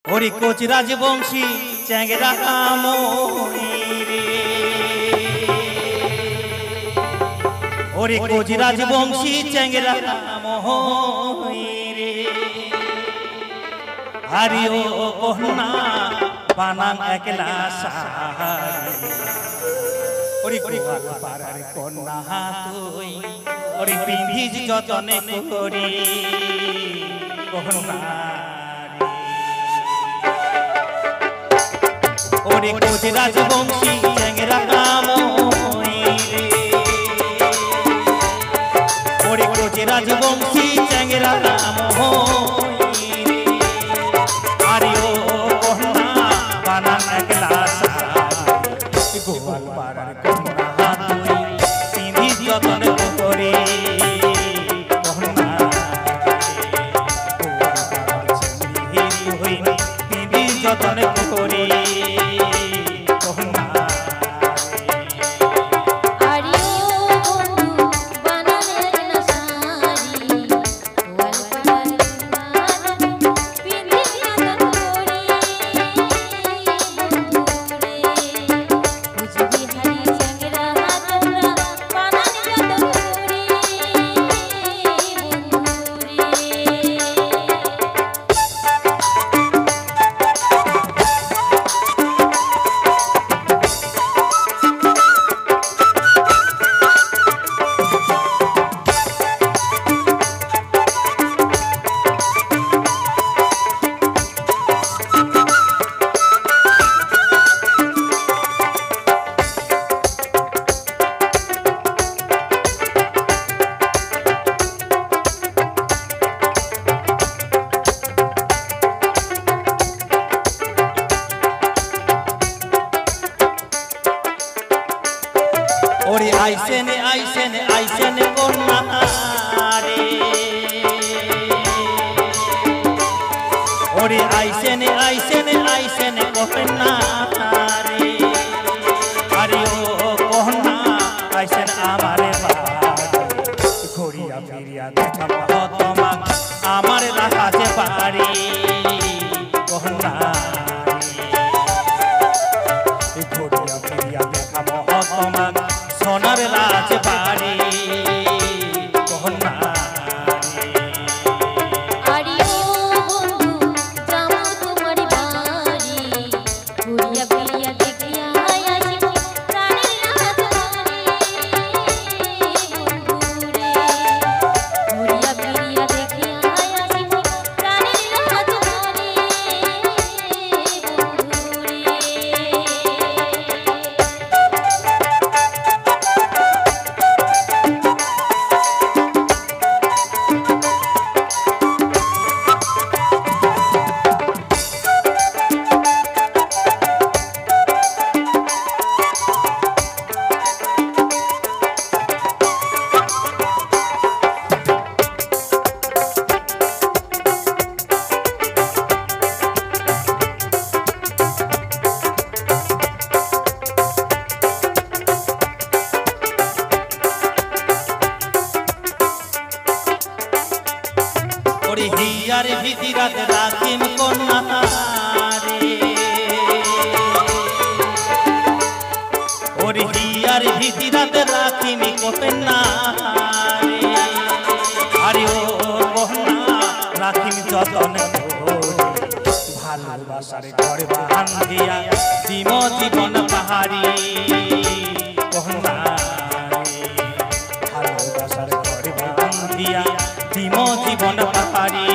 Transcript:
ওরে কোচ রাজবংশী চ্যাংরা কামরে ওরে কোচ রাজবংশী চ্যাংরা কামরে হারি ও কহনা বানাং একলা সাহারি ওরে গোয়াল পাড়ার কন্যা তুই ওরে পিন্ধিজ যতনে করি কহনা ওরে কোচ রাজবংশী চ্যাংরা কামরে ওরে কোচ রাজবংশী চ্যাংরা কামরে আরে ও কহনা বানাং একলা সাহারি গোয়াল পাড়ার কন্যা তুই পিন্ধিজ যতনে করি কহনা পিন্ধিজ যতনে করি ওরে আইসেনে আইসেনে আইসেনে কন্যা রে ওরে আইসেনে আইসেনে আইসেনে কন্যা রে আরে ও কন্যা আইসেন আমারে ঘুরিয়া ফিরিয়া দেখা মহতমা আমার রাখাতে পারি কন্যা ঘুরিয়া ফিরিয়া দেখা মহতমা সোনার লাজ বাড়ি কহনা আরে ও বন্ধু যাবো তোমার বাড়ি ঘুরিয়া ফিরিয়া দেখিয়া আসি প্রাণের রাজধানী বন্ধুরে ঘুরিয়া ফিরিয়া দেখিয়া আসি প্রাণের রাজধানী ওরে হিয়ার ভিদিরাত রাখিম কন্যা রে ওরে হিয়ার ভিদিরাত রাখিম কন্যা রে আরে ও কন্যা রাখিম যতন ভালোবাসার ঘরে বান্ধিয়া দিম জীবন পাহাড়ি কন্যা ভালোবাসার ঘরে বান্ধিয়া দিম জীবন পাহাড়ি